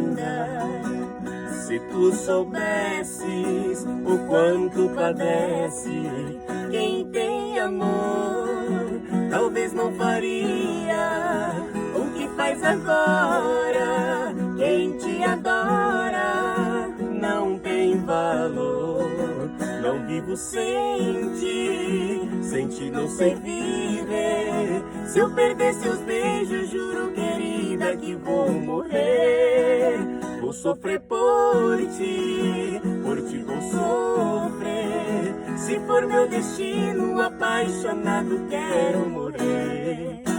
linda. Se tu soubesses o quanto padece quem tem amor, talvez não faria o que faz agora. Quem te adora não tem valor. Não vivo sem ti não sei viver. Se eu perder seus beijos, juro, querida, que vou morrer. Vou sofrer por ti vou sofrer. Se for meu destino, apaixonado quero morrer.